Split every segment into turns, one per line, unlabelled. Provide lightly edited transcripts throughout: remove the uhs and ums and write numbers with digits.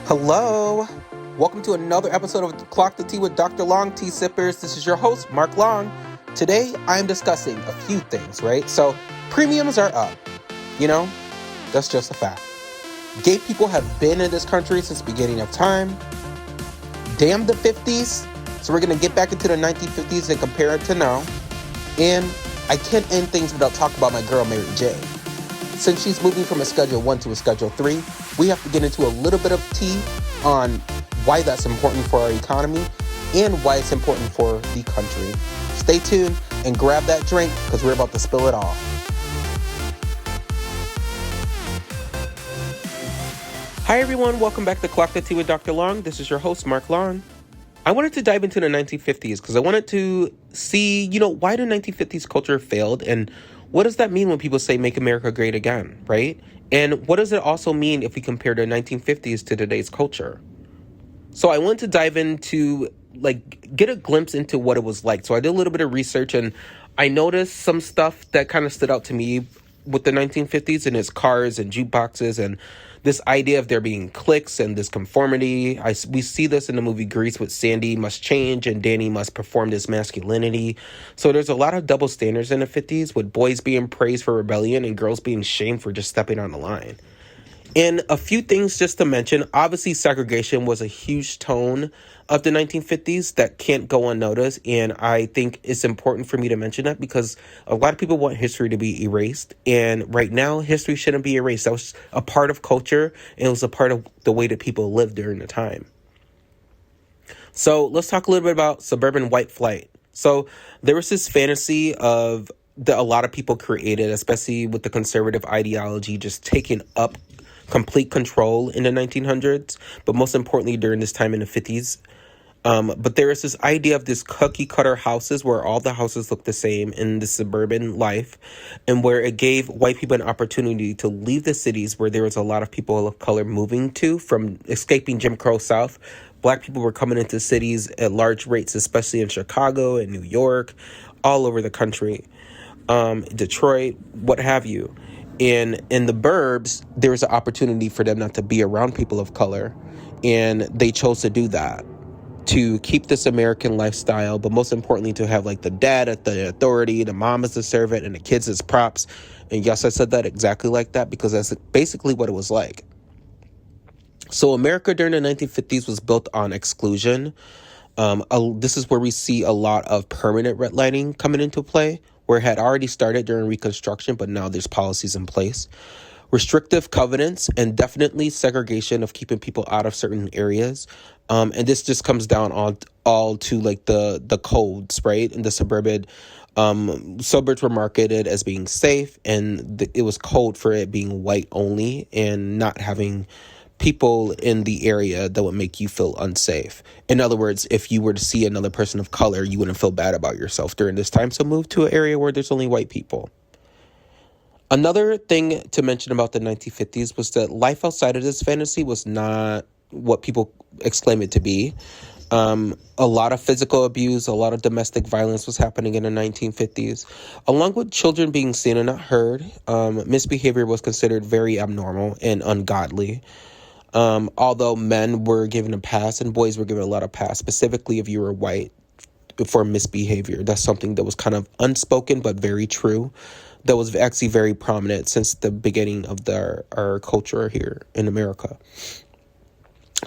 Hello. Welcome to another episode of Clock the Tea with Dr. Long, Tea Sippers. This is your host, Mark Long. Today, I am discussing a few things, right? So, premiums are up. You know, that's just a fact. Gay people have been in this country since the beginning of time. Damn the 50s. So we're going to get back into the 1950s and compare it to now. And I can't end things without talking about my girl, Mary J. Since she's moving from a Schedule 1 to a Schedule 3, we have to get into a little bit of tea on why that's important for our economy and why it's important for the country. Stay tuned and grab that drink because we're about to spill it all. Hi everyone, welcome back to Clock the Tea with Dr. Long. This is your host, Mark Long. I wanted to dive into the 1950s because I wanted to see, why the 1950s culture failed and what does that mean when people say make America great again, right? And what does it also mean if we compare the 1950s to today's culture? So I wanted to dive into, get a glimpse into what it was like. So I did a little bit of research and I noticed some stuff that kind of stood out to me with the 1950s and its cars and jukeboxes and this idea of there being cliques and this conformity. We see this in the movie Grease with Sandy must change and Danny must perform this masculinity. So there's a lot of double standards in the 50s with boys being praised for rebellion and girls being shamed for just stepping on the line. And a few things just to mention, obviously segregation was a huge tone of the 1950s that can't go unnoticed. And I think it's important for me to mention that because a lot of people want history to be erased. And right now, history shouldn't be erased. That was a part of culture and it was a part of the way that people lived during the time. So let's talk a little bit about suburban white flight. So there was this fantasy of that a lot of people created, especially with the conservative ideology, just taking up complete control in the 1900s, but most importantly during this time in the 50s. But there is this idea of this cookie cutter houses where all the houses look the same in the suburban life and where it gave white people an opportunity to leave the cities where there was a lot of people of color moving to from escaping Jim Crow South. Black people were coming into cities at large rates, especially in Chicago and New York, all over the country, Detroit, what have you. In the burbs, there was an opportunity for them not to be around people of color, and they chose to do that to keep this American lifestyle, but most importantly to have the dad at the authority, the mom as the servant, and the kids as props. And yes, I said that exactly like that because that's basically what it was like. So America during the 1950s was built on exclusion. This is where we see a lot of permanent redlining coming into play, where it had already started during Reconstruction, but now there's policies in place. Restrictive covenants and definitely segregation of keeping people out of certain areas. And this just comes down all to the codes, right? And the suburbs were marketed as being safe, and it was code for it being white only and not having people in the area that would make you feel unsafe. In other words, if you were to see another person of color, you wouldn't feel bad about yourself during this time. So move to an area where there's only white people. Another thing to mention about the 1950s was that life outside of this fantasy was not what people exclaim it to be. A lot of physical abuse, a lot of domestic violence was happening in the 1950s. Along with children being seen and not heard, misbehavior was considered very abnormal and ungodly. Although men were given a pass and boys were given a lot of pass, specifically if you were white, for misbehavior. That's something that was kind of unspoken but very true. That was actually very prominent since the beginning of our culture here in America.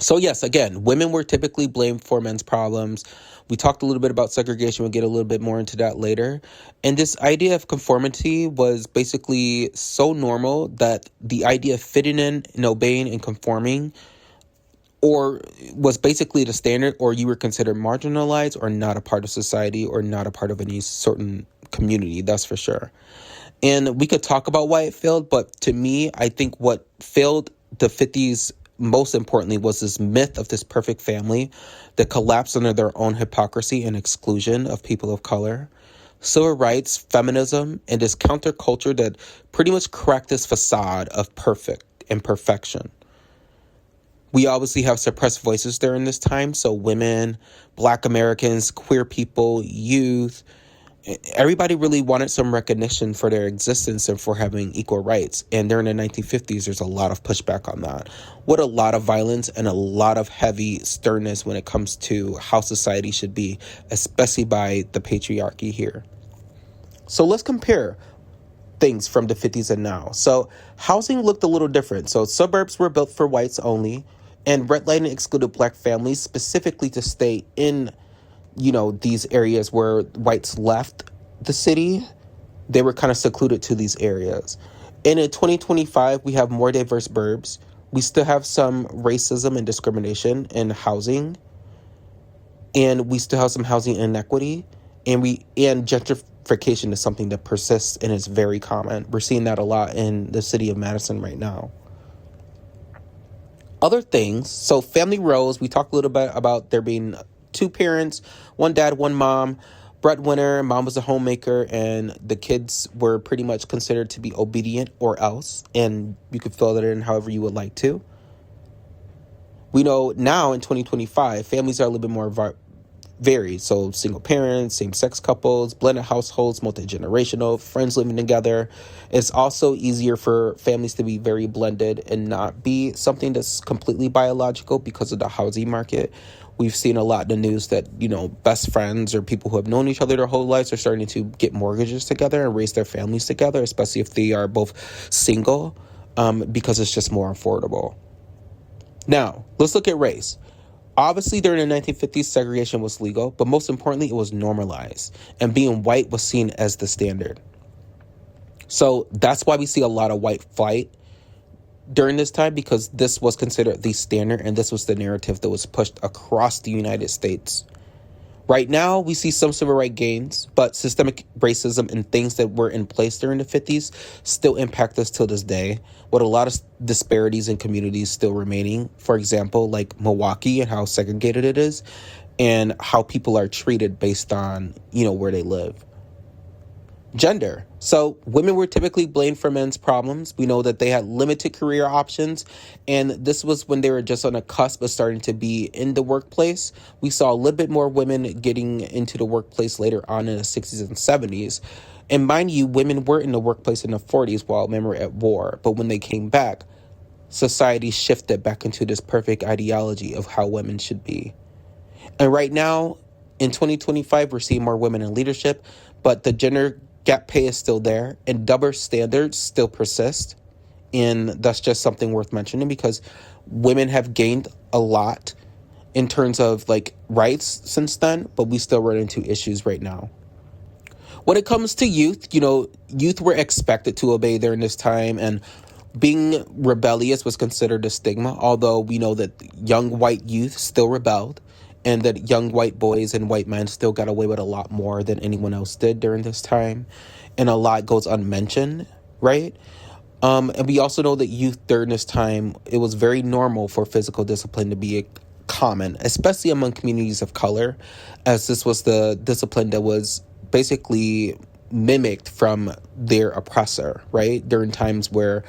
So yes, again, women were typically blamed for men's problems. We talked a little bit about segregation. We'll get a little bit more into that later. And this idea of conformity was basically so normal that the idea of fitting in and obeying and conforming or was basically the standard, or you were considered marginalized or not a part of society or not a part of any certain community, that's for sure. And we could talk about why it failed, but to me, I think what failed the 50s most importantly was this myth of this perfect family that collapsed under their own hypocrisy and exclusion of people of color. Civil rights, feminism, and this counterculture that pretty much cracked this facade of perfect imperfection. We obviously have suppressed voices during this time, so women, Black Americans, queer people, youth, everybody really wanted some recognition for their existence and for having equal rights. And during the 1950s, there's a lot of pushback on that, with a lot of violence and a lot of heavy sternness when it comes to how society should be, especially by the patriarchy here. So let's compare things from the 50s and now. So housing looked a little different. So suburbs were built for whites only, and redlining excluded black families specifically to stay in, these areas where whites left the city. They were kind of secluded to these areas. And in 2025, we have more diverse burbs. We still have some racism and discrimination in housing, and we still have some housing inequity, and gentrification is something that persists and is very common. We're seeing that a lot in the city of Madison right now. Other things, so family roles, we talked a little bit about there being two parents, one dad, one mom, breadwinner, mom was a homemaker, and the kids were pretty much considered to be obedient or else, and you could fill that in however you would like to. We know now in 2025, families are a little bit more varied. So single parents, same-sex couples, blended households, multi-generational, friends living together. It's also easier for families to be very blended and not be something that's completely biological because of the housing market. We've seen a lot in the news that, best friends or people who have known each other their whole lives are starting to get mortgages together and raise their families together, especially if they are both single, because it's just more affordable. Now, let's look at race. Obviously, during the 1950s, segregation was legal, but most importantly, it was normalized, and being white was seen as the standard. So that's why we see a lot of white flight during this time, because this was considered the standard, and this was the narrative that was pushed across the United States. Right now, we see some civil rights gains, but systemic racism and things that were in place during the 50s still impact us till this day, with a lot of disparities in communities still remaining. For example, like Milwaukee and how segregated it is, and how people are treated based on, where they live. Gender. So women were typically blamed for men's problems. We know that they had limited career options, and this was when they were just on the cusp of starting to be in the workplace. We saw a little bit more women getting into the workplace later on in the 60s and 70s. And mind you, women were in the workplace in the 40s while men were at war. But when they came back, society shifted back into this perfect ideology of how women should be. And right now, in 2025, we're seeing more women in leadership, but the gender gap pay is still there, and double standards still persist. And that's just something worth mentioning, because women have gained a lot in terms of rights since then, but we still run into issues right now. When it comes to youth, youth were expected to obey during this time, and being rebellious was considered a stigma, although we know that young white youth still rebelled, and that young white boys and white men still got away with a lot more than anyone else did during this time. And a lot goes unmentioned, right? And we also know that youth during this time, it was very normal for physical discipline to be common, especially among communities of color, as this was the discipline that was basically mimicked from their oppressor, right? During times where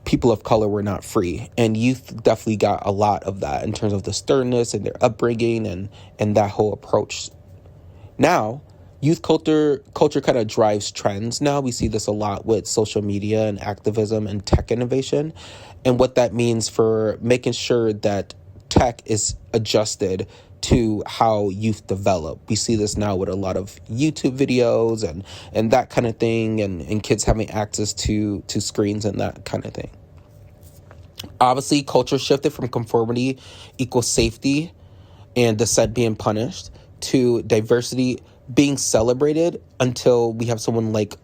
people of color were not free, and youth definitely got a lot of that in terms of the sternness and their upbringing and that whole approach. Now, youth culture kind of drives trends. Now we see this a lot with social media and activism and tech innovation, and what that means for making sure that tech is adjusted to how youth develop. We see this now with a lot of YouTube videos and that kind of thing, and kids having access to screens and that kind of thing. Obviously, culture shifted from conformity equals safety and dissent being punished to diversity being celebrated, until we have someone like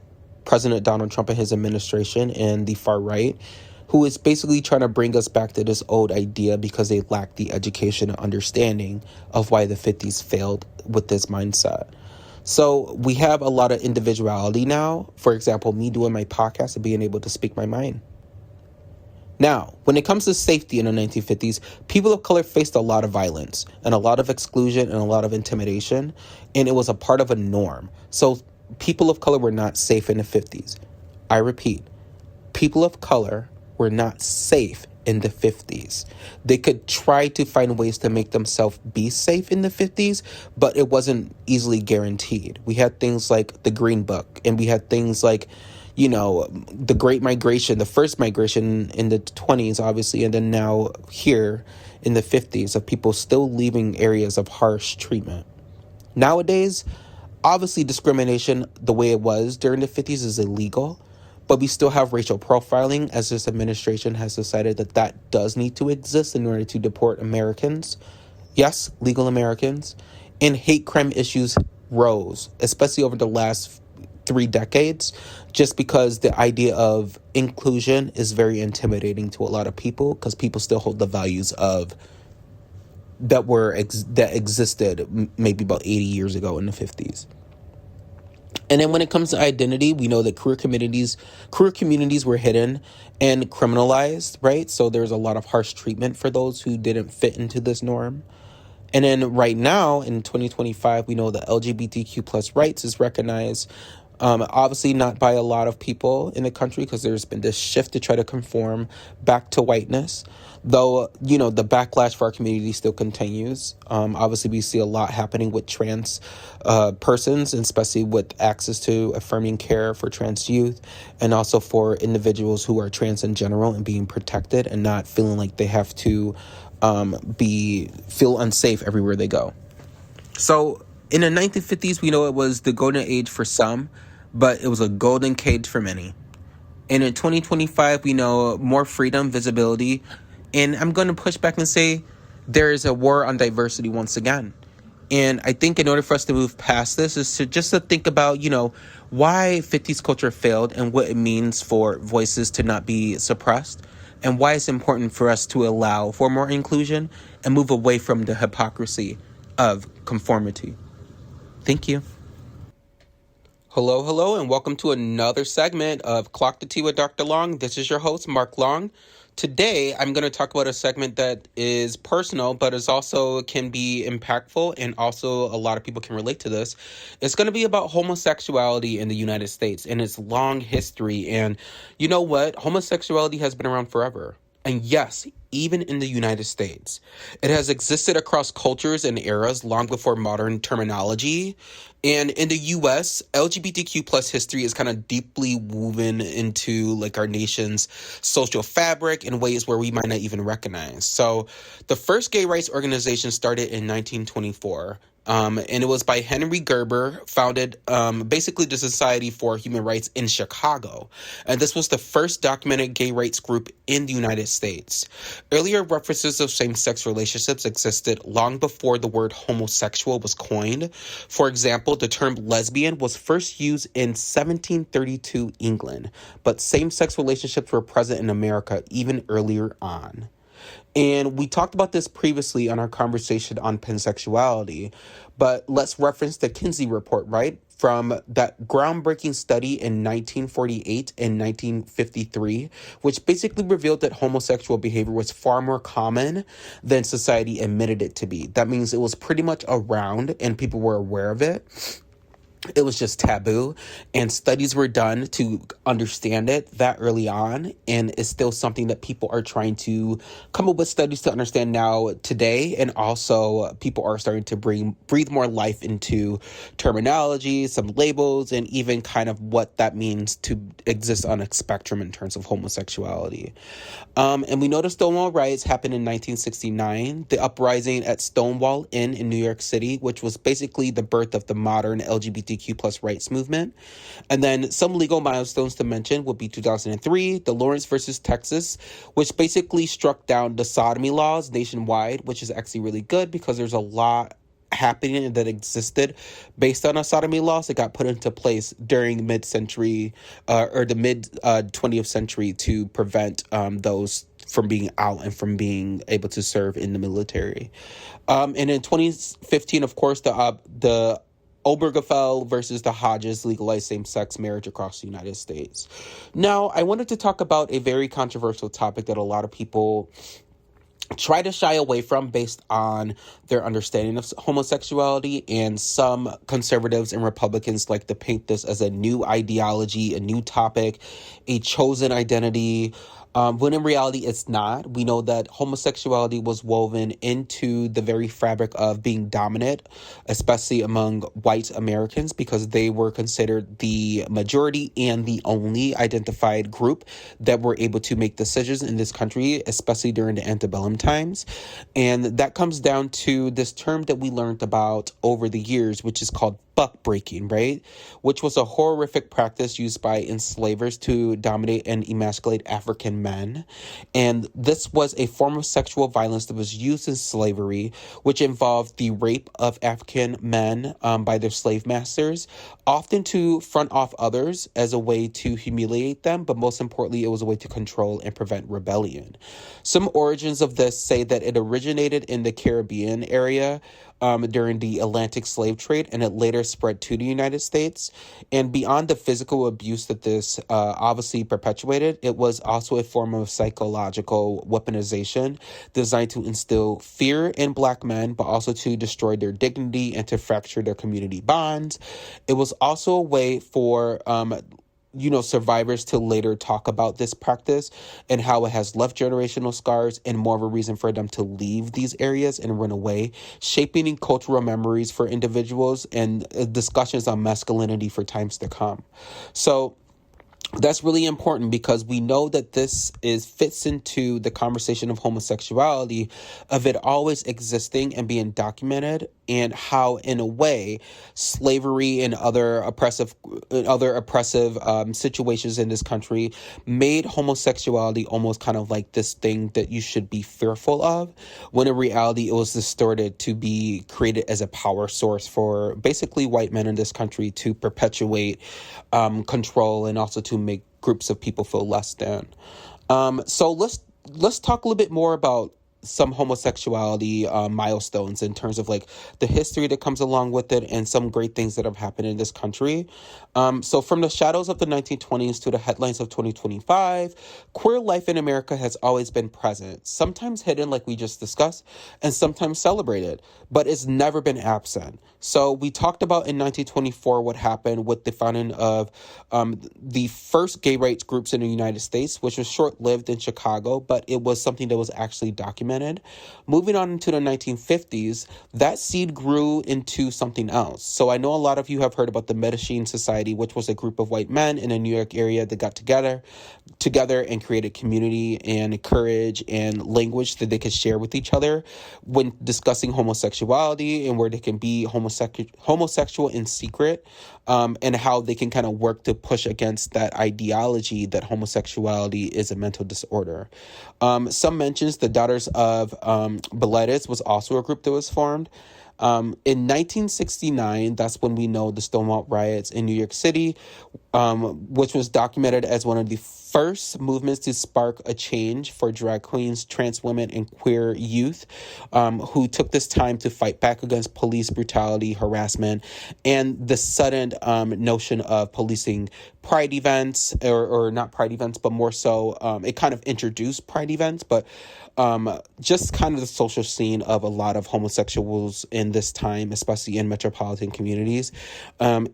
President Donald Trump and his administration and the far right, who is basically trying to bring us back to this old idea because they lack the education and understanding of why the 50s failed with this mindset. So we have a lot of individuality now. For example, me doing my podcast and being able to speak my mind. Now, when it comes to safety in the 1950s, people of color faced a lot of violence and a lot of exclusion and a lot of intimidation, and it was a part of a norm. So people of color were not safe in the 50s. I repeat, people of color were not safe in the 50s. They could try to find ways to make themselves be safe in the 50s, but it wasn't easily guaranteed. We had things like the Green Book, and we had things like, the Great Migration, the first migration in the 20s, obviously, and then now here in the 50s of people still leaving areas of harsh treatment. Nowadays, obviously, discrimination the way it was during the 50s is illegal, but we still have racial profiling, as this administration has decided that that does need to exist in order to deport Americans. Yes, legal Americans. And hate crime issues rose, especially over the last 3 decades, just because the idea of inclusion is very intimidating to a lot of people because people still hold the values of that existed maybe about 80 years ago in the 50s. And then when it comes to identity, we know that queer communities were hidden and criminalized, right? So there's a lot of harsh treatment for those who didn't fit into this norm. And then right now in 2025, we know that LGBTQ plus rights is recognized. Obviously not by a lot of people in the country because there's been this shift to try to conform back to whiteness. Though, the backlash for our community still continues. Obviously, we see a lot happening with trans persons, and especially with access to affirming care for trans youth, and also for individuals who are trans in general and being protected and not feeling like they have to feel unsafe everywhere they go. So in the 1950s, we know it was the golden age for some, but it was a golden cage for many. And in 2025, we know more freedom, visibility, and I'm going to push back and say there is a war on diversity once again. And I think in order for us to move past this is to think about, why 50s culture failed and what it means for voices to not be suppressed, and why it's important for us to allow for more inclusion and move away from the hypocrisy of conformity. Thank you. Hello, and welcome to another segment of Clock the Tea with Dr. Long. This is your host, Mark Long. Today, I'm going to talk about a segment that is personal, but is also can be impactful, and also a lot of people can relate to this. It's going to be about homosexuality in the United States and its long history. And you know what? Homosexuality has been around forever. And yes, even in the United States, it has existed across cultures and eras long before modern terminology. And in the U.S., LGBTQ plus history is kind of deeply woven into like our nation's social fabric in ways where we might not even recognize. So the first gay rights organization started in 1924. And it was by Henry Gerber, founded basically the Society for Human Rights in Chicago. And this was the first documented gay rights group in the United States. Earlier references of same-sex relationships existed long before the word homosexual was coined. For example, the term lesbian was first used in 1732 England, but same-sex relationships were present in America even earlier on. And we talked about this previously on our conversation on pansexuality, but let's reference the Kinsey report, right? From that groundbreaking study in 1948 and 1953, which basically revealed that homosexual behavior was far more common than society admitted it to be. That means it was pretty much around and people were aware of it. It was just taboo, and studies were done to understand it that early on, and it's still something that people are trying to come up with studies to understand now today, and also people are starting to breathe more life into terminology, some labels, and even kind of what that means to exist on a spectrum in terms of homosexuality. And we know the Stonewall riots happened in 1969, the uprising at Stonewall Inn in New York City, which was basically the birth of the modern LGBTQ plus rights movement. And then some legal milestones to mention would be 2003, the Lawrence versus Texas, which basically struck down the sodomy laws nationwide, which is actually really good because there's a lot happening that existed based on a sodomy laws that got put into place during mid-century or the mid-20th century to prevent those from being out and from being able to serve in the military. And in 2015, of course, the Obergefell versus the Hodges legalized same-sex marriage across the United States. Now, I wanted to talk about a very controversial topic that a lot of people try to shy away from based on their understanding of homosexuality, and some conservatives and Republicans like to paint this as a new ideology, a new topic, a chosen identity, when in reality it's not. We know that homosexuality was woven into the very fabric of being dominant, especially among white Americans, because they were considered the majority and the only identified group that were able to make decisions in this country, especially during the antebellum times. And that comes down to this term that we learned about over the years, which is called buck breaking, right? Which was a horrific practice used by enslavers to dominate and emasculate African men. And this was a form of sexual violence that was used in slavery, which involved the rape of African men by their slave masters, often to front off others as a way to humiliate them, but most importantly, it was a way to control and prevent rebellion. Some origins of this say that it originated in the Caribbean area during the Atlantic slave trade, and it later spread to the United States. And beyond the physical abuse that this obviously perpetuated, it was also a form of psychological weaponization designed to instill fear in Black men, but also to destroy their dignity and to fracture their community bonds. It was also a way for survivors to later talk about this practice and how it has left generational scars and more of a reason for them to leave these areas and run away, shaping cultural memories for individuals and discussions on masculinity for times to come. So that's really important because we know that this fits into the conversation of homosexuality, of it always existing and being documented, and how, in a way, slavery and other oppressive situations in this country made homosexuality almost kind of like this thing that you should be fearful of, when in reality it was distorted to be created as a power source for basically white men in this country to perpetuate control and also to make groups of people feel less than. So let's talk a little bit more about some homosexuality milestones in terms of like the history that comes along with it and some great things that have happened in this country. So from the shadows of the 1920s to the headlines of 2025, queer life in America has always been present, sometimes hidden like we just discussed, and sometimes celebrated, but it's never been absent. So we talked about in 1924 what happened with the founding of the first gay rights groups in the United States, which was short-lived in Chicago, but it was something that was actually documented. Moving on into the 1950s, that seed grew into something else. So I know a lot of you have heard about the Medellin Society, which was a group of white men in the New York area that got together and created community and courage and language that they could share with each other when discussing homosexuality and where they can be homosexual in secret, and how they can kind of work to push against that ideology that homosexuality is a mental disorder. Some mentions the Daughters of Bilitis was also a group that was formed. In 1969, that's when we know the Stonewall riots in New York City, which was documented as one of the first movements to spark a change for drag queens, trans women, and queer youth, who took this time to fight back against police brutality, harassment, and the sudden notion of policing pride events, or not pride events, but more so it kind of introduced pride events, but just kind of the social scene of a lot of homosexuals in this time, especially in metropolitan communities. And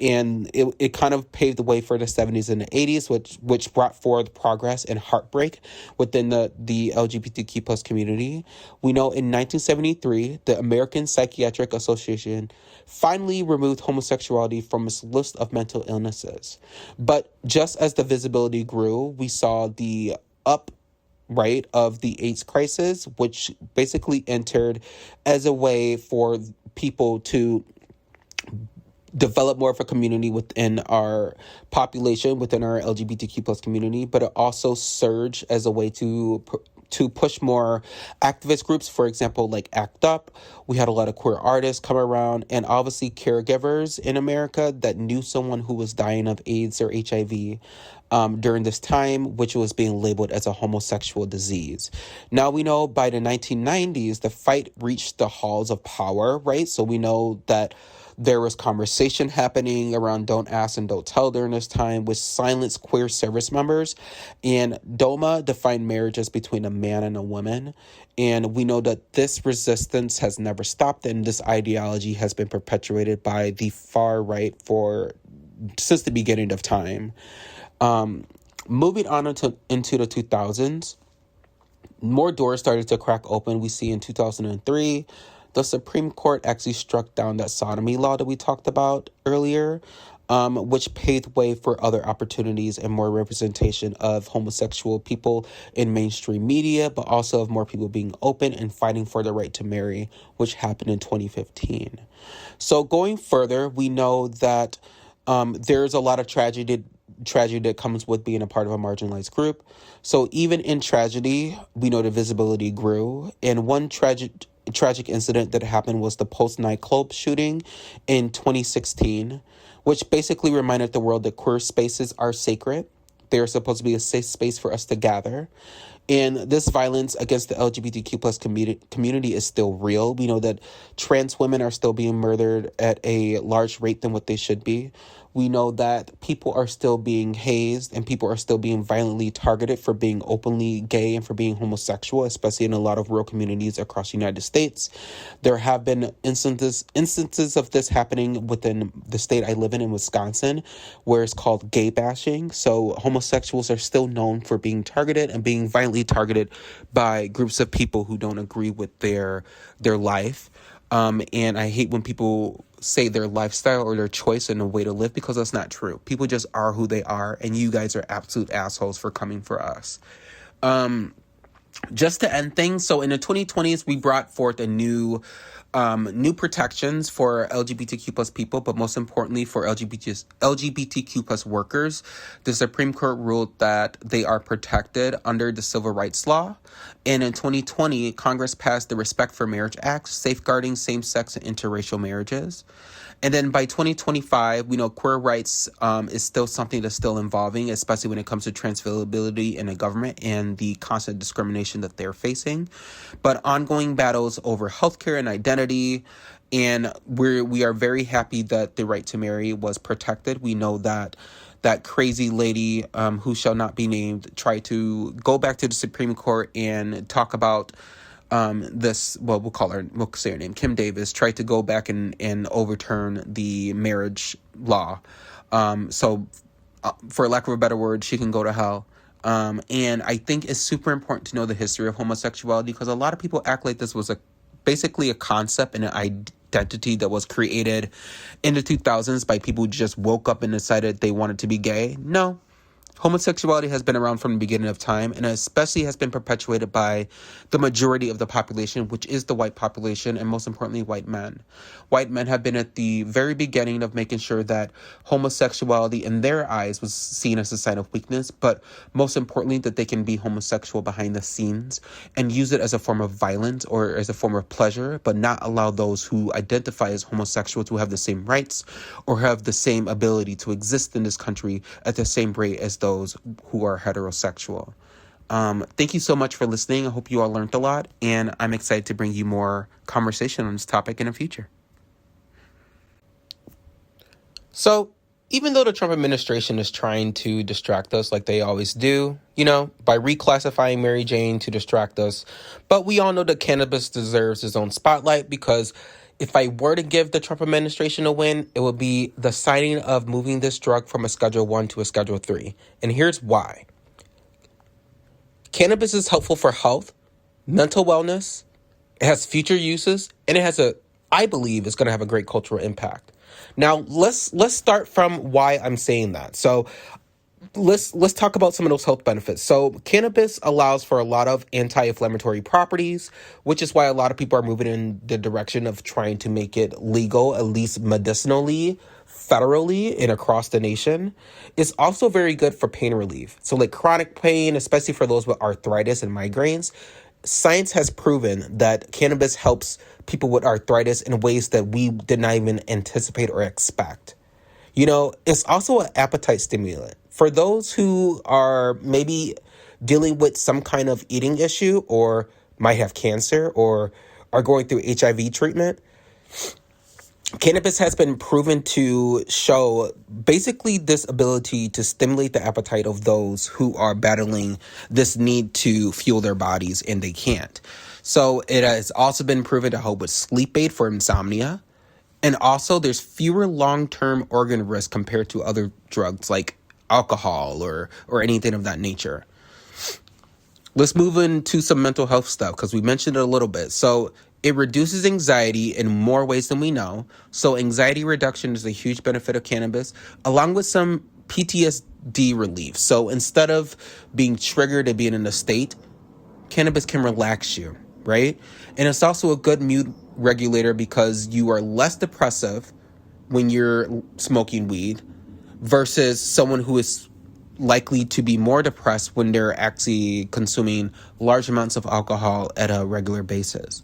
it kind of paved the way for the 70s and the 80s, which brought forth progress and heartbreak within the LGBTQ plus community. We know in 1973, the American Psychiatric Association finally removed homosexuality from its list of mental illnesses. But just as the visibility grew, we saw the of the AIDS crisis, which basically entered as a way for people to develop more of a community within our population, within our LGBTQ plus community, but it also surged as a way to push more activist groups, for example, like ACT UP. We had a lot of queer artists come around, and obviously caregivers in America that knew someone who was dying of AIDS or HIV during this time, which was being labeled as a homosexual disease. Now we know by the 1990s, the fight reached the halls of power, right? So we know that there was conversation happening around Don't Ask and Don't Tell during this time, which silenced queer service members. And DOMA defined marriage as between a man and a woman. And we know that this resistance has never stopped, and this ideology has been perpetuated by the far right since the beginning of time. Moving on into the 2000s, more doors started to crack open. We see in 2003, the Supreme Court actually struck down that sodomy law that we talked about earlier, which paved way for other opportunities and more representation of homosexual people in mainstream media, but also of more people being open and fighting for the right to marry, which happened in 2015. So going further, we know that there's a lot of tragedy that comes with being a part of a marginalized group. So even in tragedy, we know the visibility grew. And one tragic incident that happened was the Post nightclub shooting in 2016, which basically reminded the world that queer spaces are sacred. They are supposed to be a safe space for us to gather. And this violence against the LGBTQ plus community is still real. We know that trans women are still being murdered at a large rate than what they should be. We know that people are still being hazed and people are still being violently targeted for being openly gay and for being homosexual, especially in a lot of rural communities across the United States. There have been instances of this happening within the state I live in Wisconsin, where it's called gay bashing. So homosexuals are still known for being targeted and being violently targeted by groups of people who don't agree with their life. And I hate when people say their lifestyle or their choice and a way to live, because that's not true. People just are who they are, and you guys are absolute assholes for coming for us. Just to end things, so in the 2020s, we brought forth a new protections for LGBTQ plus people, but most importantly for LGBTQ plus workers. The Supreme Court ruled that they are protected under the Civil Rights Law. And in 2020, Congress passed the Respect for Marriage Act, safeguarding same-sex and interracial marriages. And then by 2025, we know queer rights is still something that's still evolving, especially when it comes to transferability in the government and the constant discrimination that they're facing. But ongoing battles over healthcare and identity, and we are very happy that the right to marry was protected. We know that crazy lady who shall not be named tried to go back to the Supreme Court and talk about we'll say her name, Kim Davis, tried to go back and overturn the marriage law. So for lack of a better word, she can go to hell. And I think it's super important to know the history of homosexuality, because a lot of people act like this was basically a concept and an identity that was created in the 2000s by people who just woke up and decided they wanted to be gay. No. Homosexuality has been around from the beginning of time, and especially has been perpetuated by the majority of the population, which is the white population, and most importantly, white men. White men have been at the very beginning of making sure that homosexuality in their eyes was seen as a sign of weakness, but most importantly, that they can be homosexual behind the scenes and use it as a form of violence or as a form of pleasure, but not allow those who identify as homosexual to have the same rights or have the same ability to exist in this country at the same rate as those who are heterosexual. Thank you so much for listening. I hope you all learned a lot, and I'm excited to bring you more conversation on this topic in the future. So, even though the Trump administration is trying to distract us like they always do, by reclassifying Mary Jane to distract us, but we all know that cannabis deserves its own spotlight, because if I were to give the Trump administration a win, it would be the signing of moving this drug from a Schedule 1 to a Schedule 3. And here's why. Cannabis is helpful for health, mental wellness, it has future uses, and I believe it's going to have a great cultural impact. Now, let's start from why I'm saying that. So let's talk about some of those health benefits. So cannabis allows for a lot of anti-inflammatory properties, which is why a lot of people are moving in the direction of trying to make it legal, at least medicinally, federally, and across the nation. It's also very good for pain relief. So like chronic pain, especially for those with arthritis and migraines, science has proven that cannabis helps people with arthritis in ways that we did not even anticipate or expect. It's also an appetite stimulant. For those who are maybe dealing with some kind of eating issue or might have cancer or are going through HIV treatment, cannabis has been proven to show basically this ability to stimulate the appetite of those who are battling this need to fuel their bodies and they can't. So it has also been proven to help with sleep aid for insomnia. And also there's fewer long-term organ risks compared to other drugs like alcohol or anything of that nature. Let's move into some mental health stuff because we mentioned it a little bit. So it reduces anxiety in more ways than we know. So anxiety reduction is a huge benefit of cannabis, along with some PTSD relief. So instead of being triggered and being in a state, cannabis can relax you, right? And it's also a good mood regulator because you are less depressive when you're smoking weed versus someone who is likely to be more depressed when they're actually consuming large amounts of alcohol at a regular basis.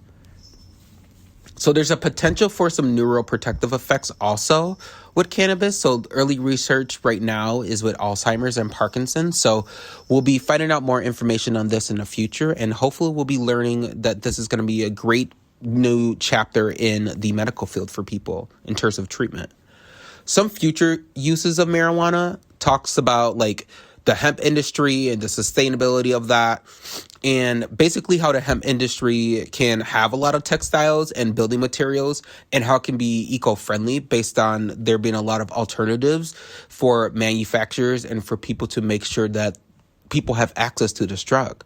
So there's a potential for some neuroprotective effects also with cannabis. So early research right now is with Alzheimer's and Parkinson's. So we'll be finding out more information on this in the future. And hopefully we'll be learning that this is going to be a great new chapter in the medical field for people in terms of treatment. Some future uses of marijuana talks about like the hemp industry and the sustainability of that, and basically how the hemp industry can have a lot of textiles and building materials and how it can be eco-friendly based on there being a lot of alternatives for manufacturers and for people to make sure that people have access to this drug.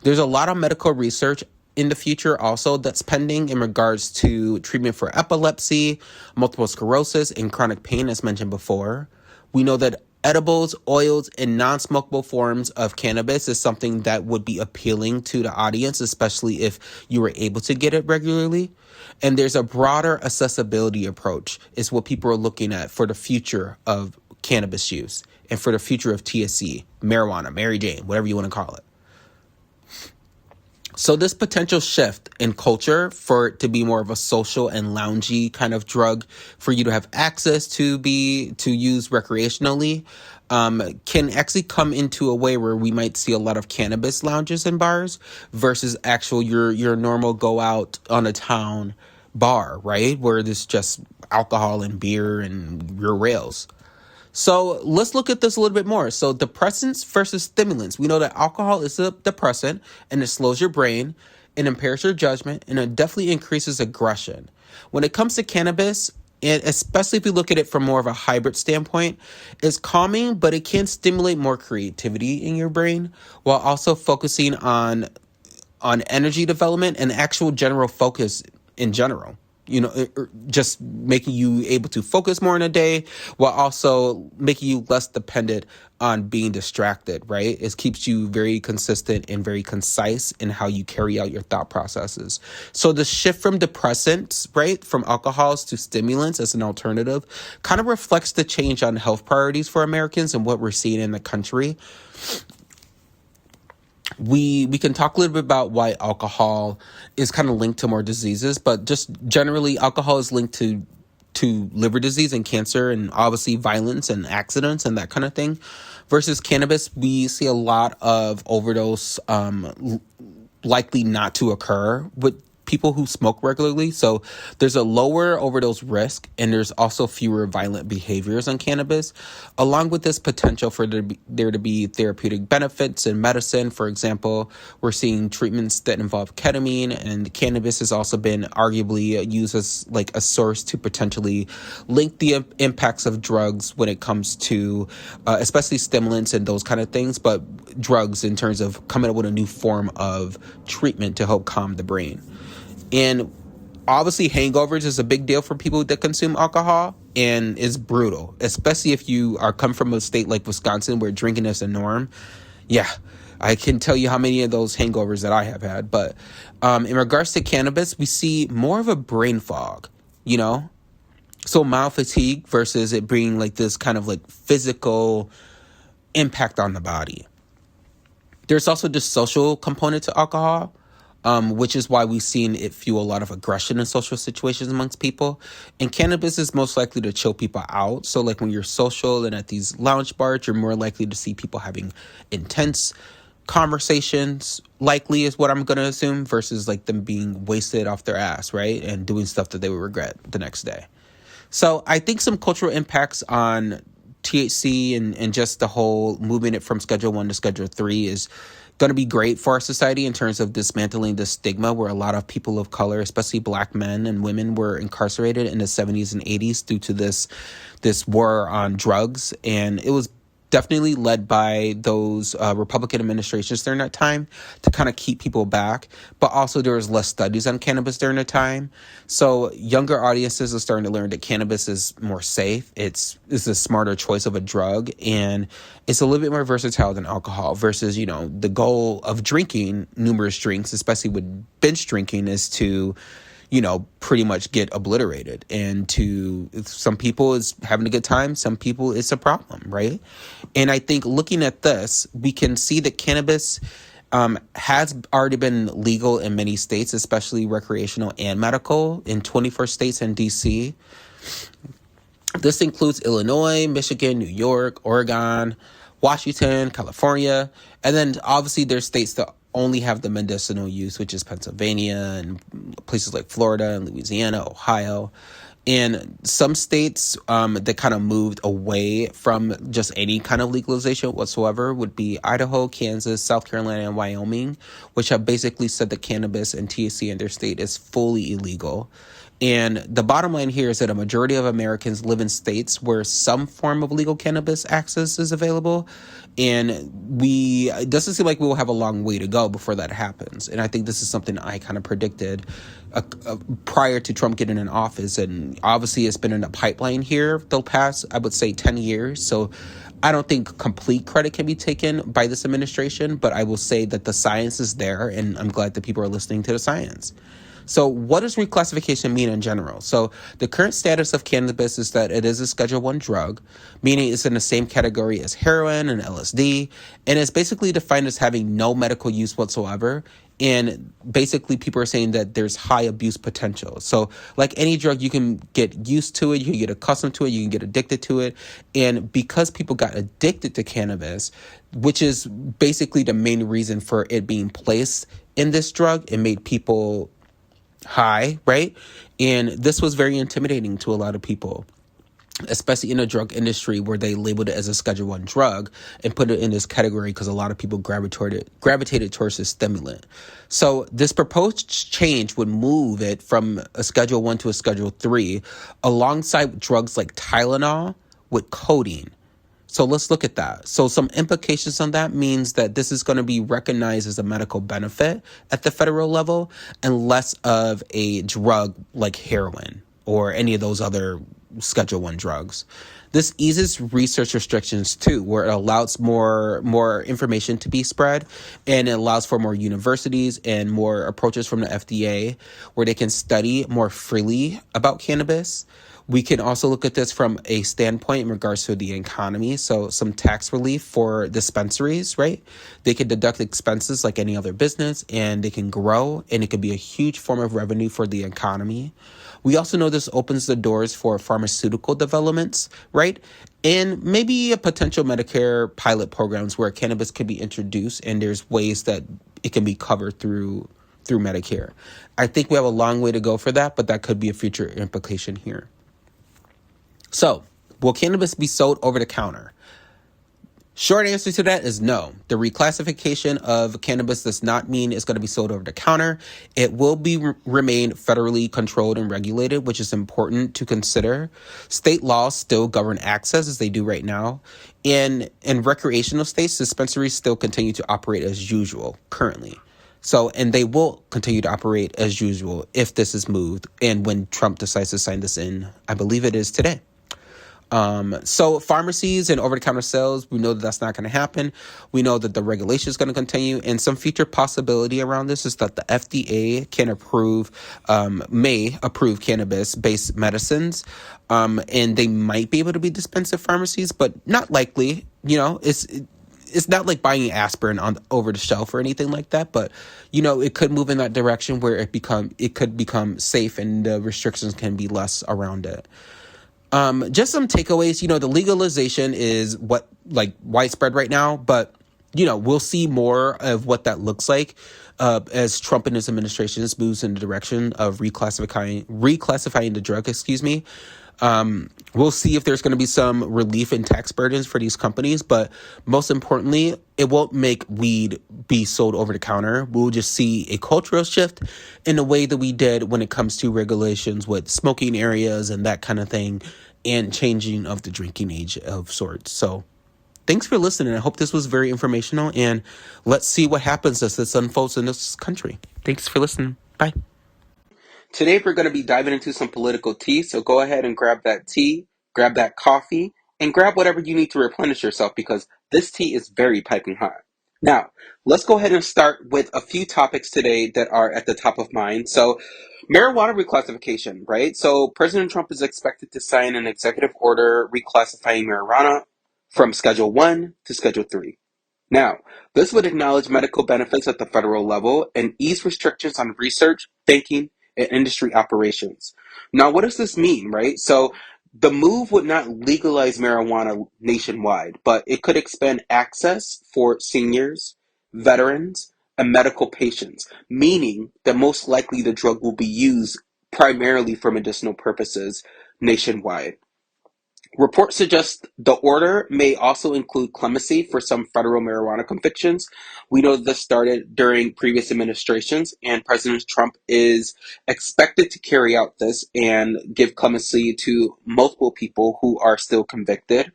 There's a lot of medical research in the future also that's pending in regards to treatment for epilepsy, multiple sclerosis, and chronic pain, as mentioned before. We know that edibles, oils, and non-smokable forms of cannabis is something that would be appealing to the audience, especially if you were able to get it regularly. And there's a broader accessibility approach is what people are looking at for the future of cannabis use and for the future of THC, marijuana, Mary Jane, whatever you want to call it. So this potential shift in culture for it to be more of a social and loungy kind of drug for you to have access to use recreationally can actually come into a way where we might see a lot of cannabis lounges and bars versus actual your normal go out on a town bar, right? Where there's just alcohol and beer and your rails. So let's look at this a little bit more. So depressants versus stimulants. We know that alcohol is a depressant and it slows your brain, it impairs your judgment, and it definitely increases aggression. When it comes to cannabis, and especially if you look at it from more of a hybrid standpoint, it's calming, but it can stimulate more creativity in your brain while also focusing on energy development and actual general focus in general. Just making you able to focus more in a day while also making you less dependent on being distracted, right? It keeps you very consistent and very concise in how you carry out your thought processes. So the shift from depressants, right, from alcohols to stimulants as an alternative kind of reflects the change on health priorities for Americans and what we're seeing in the country. We can talk a little bit about why alcohol is kind of linked to more diseases, but just generally alcohol is linked to liver disease and cancer and obviously violence and accidents and that kind of thing. Versus cannabis, we see a lot of overdose likely not to occur with people who smoke regularly. So there's a lower overdose risk and there's also fewer violent behaviors on cannabis, along with this potential for there to be therapeutic benefits in medicine. For example, we're seeing treatments that involve ketamine, and cannabis has also been arguably used as like a source to potentially link the impacts of drugs when it comes to especially stimulants and those kind of things, but drugs in terms of coming up with a new form of treatment to help calm the brain. And obviously hangovers is a big deal for people that consume alcohol, and it's brutal, especially if you are come from a state like Wisconsin where drinking is a norm. Yeah, I can tell you how many of those hangovers that I have had. But in regards to cannabis, we see more of a brain fog, So mild fatigue versus it being like this kind of like physical impact on the body. There's also the social component to alcohol. Which is why we've seen it fuel a lot of aggression in social situations amongst people. And cannabis is most likely to chill people out. So like when you're social and at these lounge bars, you're more likely to see people having intense conversations, likely is what I'm going to assume, versus like them being wasted off their ass, right? And doing stuff that they would regret the next day. So I think some cultural impacts on THC and just the whole moving it from Schedule 1 to Schedule 3 is going to be great for our society in terms of dismantling the stigma where a lot of people of color, especially Black men and women, were incarcerated in the 70s and 80s due to this war on drugs. And it was definitely led by those Republican administrations during that time to kind of keep people back. But also there was less studies on cannabis during the time. So younger audiences are starting to learn that cannabis is more safe. It's a smarter choice of a drug, and it's a little bit more versatile than alcohol versus, the goal of drinking numerous drinks, especially with binge drinking, is to pretty much get obliterated. And to some people it's having a good time, some people it's a problem, right? And I think looking at this, we can see that cannabis has already been legal in many states, especially recreational and medical, in 24 states and DC. This includes Illinois, Michigan, New York, Oregon, Washington, California, and then obviously there's states that only have the medicinal use, which is Pennsylvania and places like Florida and Louisiana, Ohio. And some states that kind of moved away from just any kind of legalization whatsoever would be Idaho, Kansas, South Carolina, and Wyoming, which have basically said that cannabis and THC in their state is fully illegal. And the bottom line here is that a majority of Americans live in states where some form of legal cannabis access is available. And it doesn't seem like we will have a long way to go before that happens. And I think this is something I kind of predicted prior to Trump getting in office. And obviously it's been in the pipeline here the past, I would say, 10 years. So I don't think complete credit can be taken by this administration, but I will say that the science is there, and I'm glad that people are listening to the science. So what does reclassification mean in general? So the current status of cannabis is that it is a Schedule I drug, meaning it's in the same category as heroin and LSD, and it's basically defined as having no medical use whatsoever. And basically people are saying that there's high abuse potential. So like any drug, you can get used to it, you can get accustomed to it, you can get addicted to it. And because people got addicted to cannabis, which is basically the main reason for it being placed in this drug, it made people high, right? And this was very intimidating to a lot of people, especially in the drug industry where they labeled it as a Schedule I drug and put it in this category because a lot of people gravitated towards this stimulant. So this proposed change would move it from a Schedule I to a Schedule III alongside drugs like Tylenol with codeine. So let's look at that. So some implications on that means that this is going to be recognized as a medical benefit at the federal level and less of a drug like heroin or any of those other Schedule I drugs. This eases research restrictions too, where it allows more information to be spread, and it allows for more universities and more approaches from the FDA where they can study more freely about cannabis. We can also look at this from a standpoint in regards to the economy. So some tax relief for dispensaries, right? They can deduct expenses like any other business, and they can grow, and it could be a huge form of revenue for the economy. We also know this opens the doors for pharmaceutical developments, right? And maybe a potential Medicare pilot programs where cannabis could be introduced, and there's ways that it can be covered through Medicare. I think we have a long way to go for that, but that could be a future implication here. So, will cannabis be sold over the counter? Short answer to that is no. The reclassification of cannabis does not mean it's going to be sold over the counter. It will remain federally controlled and regulated, which is important to consider. State laws still govern access as they do right now. In recreational states, dispensaries still continue to operate as usual currently. So, and they will continue to operate as usual if this is moved and when Trump decides to sign this in, I believe it is today. So pharmacies and over-the-counter sales, we know that that's not going to happen. We know that the regulation is going to continue, and some future possibility around this is that the FDA can may approve cannabis-based medicines, and they might be able to be dispensed at pharmacies, but not likely. It's not like buying aspirin over the shelf or anything like that, but it could move in that direction where it could become safe and the restrictions can be less around it. Just some takeaways. The legalization is widespread right now, but we'll see more of what that looks like as Trump and his administration moves in the direction of reclassifying the drug. We'll see if there's going to be some relief in tax burdens for these companies, but most importantly, it won't make weed be sold over the counter. We'll just see a cultural shift in the way that we did when it comes to regulations with smoking areas and that kind of thing, and changing of the drinking age of sorts. So thanks for listening. I hope this was very informational, and let's see what happens as this unfolds in this country. Thanks for listening. Bye. Today we're going to be diving into some political tea, so go ahead and grab that tea, grab that coffee, and grab whatever you need to replenish yourself because this tea is very piping hot. Now, let's go ahead and start with a few topics today that are at the top of mind. So, marijuana reclassification, right? So, President Trump is expected to sign an executive order reclassifying marijuana from Schedule 1 to Schedule 3. Now, this would acknowledge medical benefits at the federal level and ease restrictions on research, banking, and industry operations. Now, what does this mean, right? So, the move would not legalize marijuana nationwide, but it could expand access for seniors, veterans, and medical patients, meaning that most likely the drug will be used primarily for medicinal purposes nationwide. Reports suggest the order may also include clemency for some federal marijuana convictions. We know this started during previous administrations, and President Trump is expected to carry out this and give clemency to multiple people who are still convicted.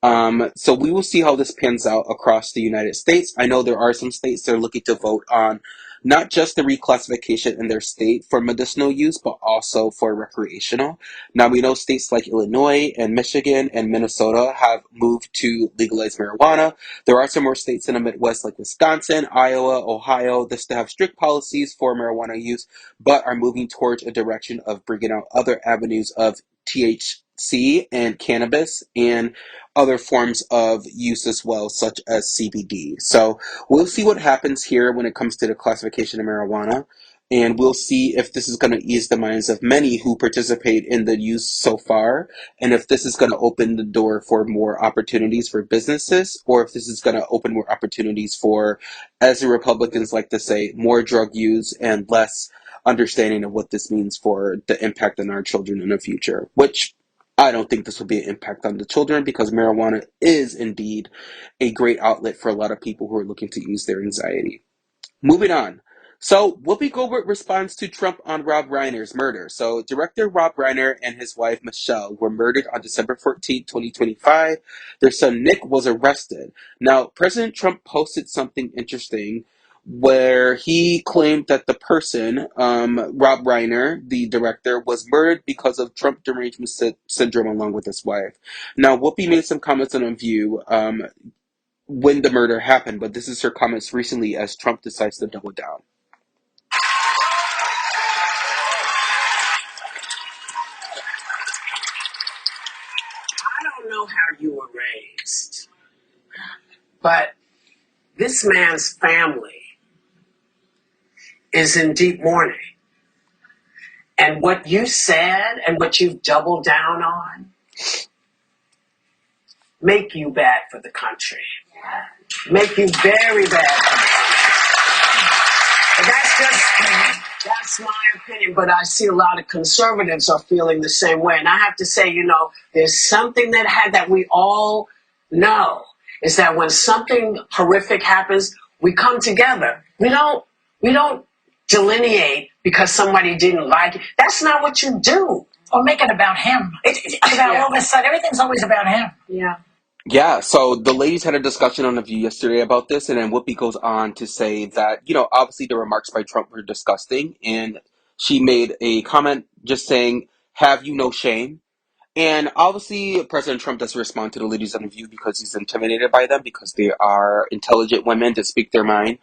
So we will see how this pans out across the United States. I know there are some states that are looking to vote on not just the reclassification in their state for medicinal use, but also for recreational. Now, we know states like Illinois and Michigan and Minnesota have moved to legalize marijuana. There are some more states in the Midwest like Wisconsin, Iowa, Ohio that still have strict policies for marijuana use, but are moving towards a direction of bringing out other avenues of THC and cannabis and other forms of use as well, such as CBD. So we'll see what happens here when it comes to the classification of marijuana. And we'll see if this is going to ease the minds of many who participate in the use so far, and if this is going to open the door for more opportunities for businesses, or if this is going to open more opportunities for, as the Republicans like to say, more drug use and less understanding of what this means for the impact on our children in the future, which I don't think this will be an impact on the children because marijuana is indeed a great outlet for a lot of people who are looking to ease their anxiety. Moving on. So, Whoopi Goldberg responds to Trump on Rob Reiner's murder. So, director Rob Reiner and his wife Michelle were murdered on December 14, 2025. Their son Nick was arrested. Now, President Trump posted something interesting where he claimed that the person, Rob Reiner, the director, was murdered because of Trump derangement syndrome along with his wife. Now, Whoopi made some comments on a view when the murder happened, but this is her comments recently as Trump decides to double down.
I don't know how you were raised, but this man's family is in deep mourning. And what you said and what you've doubled down on make you bad for the country. Make you very bad for the country. But that's my opinion, but I see a lot of conservatives are feeling the same way. And I have to say, there's something that we all know is that when something horrific happens, we come together. We don't delineate because somebody didn't like it. That's not what you do.
Or make it about him. It's about all of a sudden. Everything's always about him.
Yeah.
Yeah, so the ladies had a discussion on The View yesterday about this, and then Whoopi goes on to say that, obviously the remarks by Trump were disgusting, and she made a comment just saying, have you no shame? And obviously President Trump doesn't respond to the ladies on The View because he's intimidated by them, because they are intelligent women that speak their mind.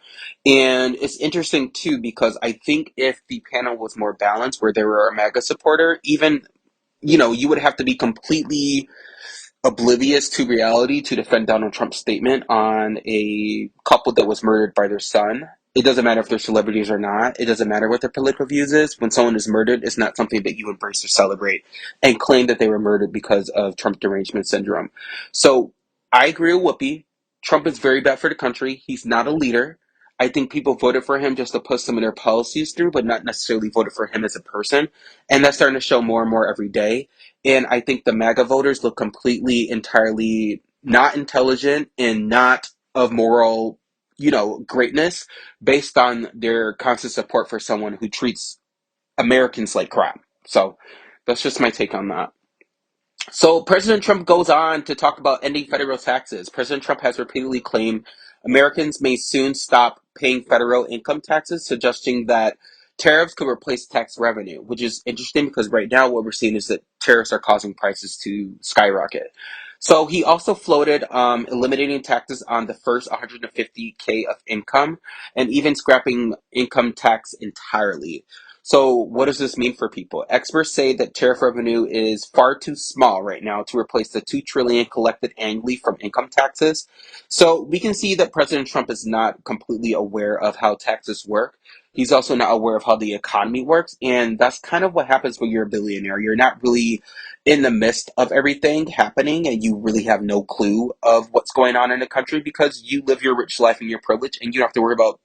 And it's interesting, too, because I think if the panel was more balanced, where there were a MAGA supporter, even, you would have to be completely oblivious to reality to defend Donald Trump's statement on a couple that was murdered by their son. It doesn't matter if they're celebrities or not. It doesn't matter what their political views is. When someone is murdered, it's not something that you embrace or celebrate and claim that they were murdered because of Trump derangement syndrome. So I agree with Whoopi. Trump is very bad for the country. He's not a leader. I think people voted for him just to push some of their policies through, but not necessarily voted for him as a person. And that's starting to show more and more every day. And I think the MAGA voters look completely, entirely not intelligent and not of moral, greatness based on their constant support for someone who treats Americans like crap. So that's just my take on that. So President Trump goes on to talk about ending federal taxes. President Trump has repeatedly claimed Americans may soon stop paying federal income taxes, suggesting that tariffs could replace tax revenue, which is interesting because right now what we're seeing is that tariffs are causing prices to skyrocket. So he also floated eliminating taxes on the first 150K of income and even scrapping income tax entirely. So what does this mean for people? Experts say that tariff revenue is far too small right now to replace the 2 trillion collected annually from income taxes. So we can see that President Trump is not completely aware of how taxes work. He's also not aware of how the economy works, and that's kind of what happens when you're a billionaire. You're not really in the midst of everything happening, and you really have no clue of what's going on in the country because you live your rich life and your privilege, and you don't have to worry about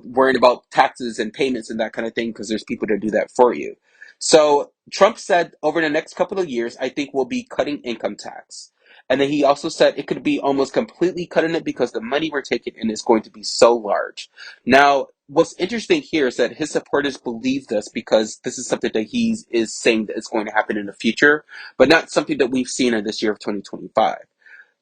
worrying about taxes and payments and that kind of thing because there's people to do that for you. So Trump said over the next couple of years, I think we'll be cutting income tax. And then he also said it could be almost completely cutting it because the money we're taking in is going to be so large. Now, what's interesting here is that his supporters believe this because this is something that he is saying that is going to happen in the future, but not something that we've seen in this year of 2025.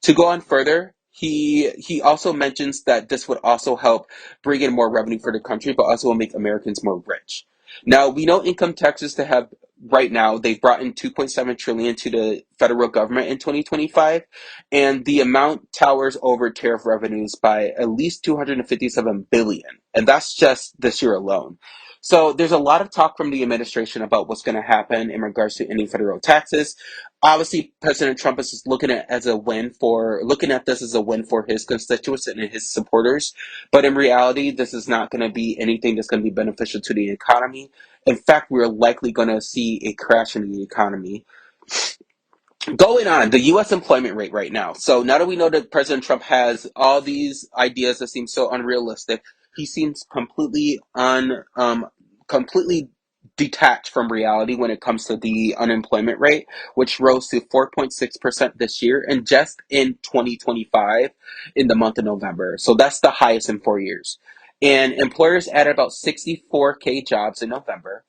To go on further, he also mentions that this would also help bring in more revenue for the country, but also will make Americans more rich. Now we know income taxes to have right now they've brought in 2.7 trillion to the federal government in 2025, and the amount towers over tariff revenues by at least 257 billion, and that's just this year alone. So there's a lot of talk from the administration about what's going to happen in regards to any federal taxes. Obviously President Trump is just looking at this as a win for his constituents and his supporters. But in reality, this is not going to be anything that's going to be beneficial to the economy. In fact, we're likely going to see a crash in the economy. Going on, the U.S. employment rate right now. So now that we know that President Trump has all these ideas that seem so unrealistic, he seems completely detached from reality when it comes to the unemployment rate, which rose to 4.6% this year and just in 2025 in the month of November. So that's the highest in 4 years. And employers added about 64K jobs in November.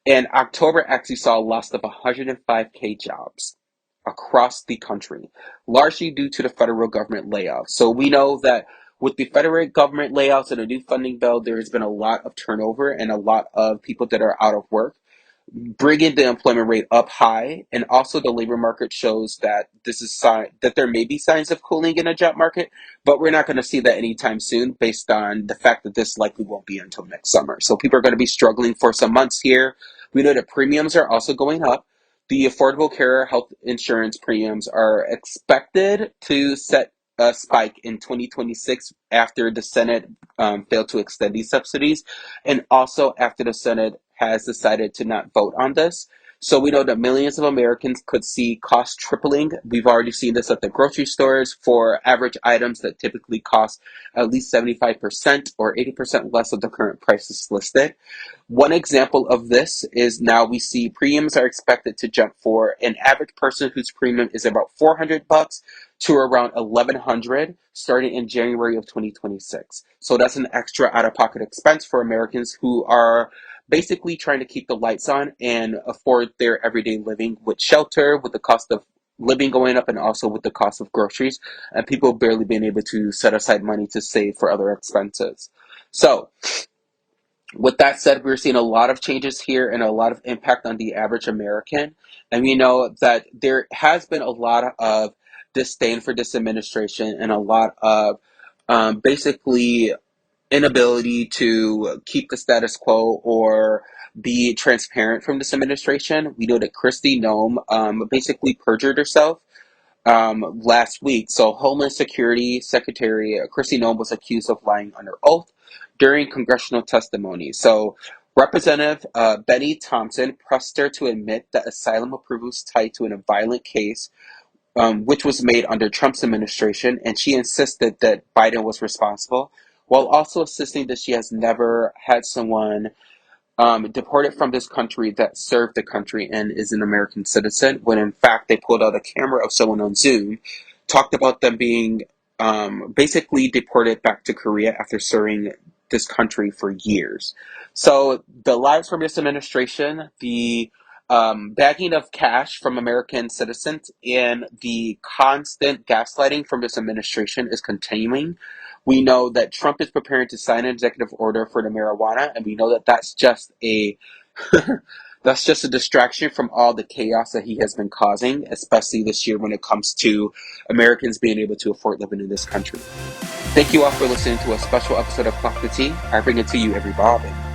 And October actually saw a loss of 105K jobs across the country, largely due to the federal government layoffs. So we know that with the federal government layoffs and a new funding bill, there has been a lot of turnover and a lot of people that are out of work, bringing the employment rate up high. And also the labor market shows that that there may be signs of cooling in the job market, but we're not going to see that anytime soon based on the fact that this likely won't be until next summer. So people are going to be struggling for some months here. We know that premiums are also going up. The Affordable Care Health Insurance premiums are expected to set a spike in 2026 after the Senate failed to extend these subsidies, and also after the Senate has decided to not vote on this. So we know that millions of Americans could see costs tripling. We've already seen this at the grocery stores for average items that typically cost at least 75% or 80% less of the current prices listed. One example of this is now we see premiums are expected to jump for an average person whose premium is about $400 to around 1,100 starting in January of 2026. So that's an extra out-of-pocket expense for Americans who are basically trying to keep the lights on and afford their everyday living with shelter, with the cost of living going up, and also with the cost of groceries, and people barely being able to set aside money to save for other expenses. So with that said, we're seeing a lot of changes here and a lot of impact on the average American. And we know that there has been a lot of disdain for this administration and a lot of basically inability to keep the status quo or be transparent from this administration. We know that Kristi Noem basically perjured herself last week. So Homeland Security Secretary Kristi Noem was accused of lying under oath during congressional testimony. So Representative Benny Thompson pressed her to admit that asylum approval was tied to a violent case, which was made under Trump's administration, and she insisted that Biden was responsible, while also insisting that she has never had someone deported from this country that served the country and is an American citizen, when in fact they pulled out a camera of someone on Zoom, talked about them being basically deported back to Korea after serving this country for years. So the lies from this administration, the bagging of cash from American citizens and the constant gaslighting from this administration is continuing. We know that Trump is preparing to sign an executive order for the marijuana, and we know that that's just a that's just a distraction from all the chaos that he has been causing, especially this year when it comes to Americans being able to afford living in this country. Thank you all for listening to a special episode of Clock the Tea. I bring it to you every Bobbin.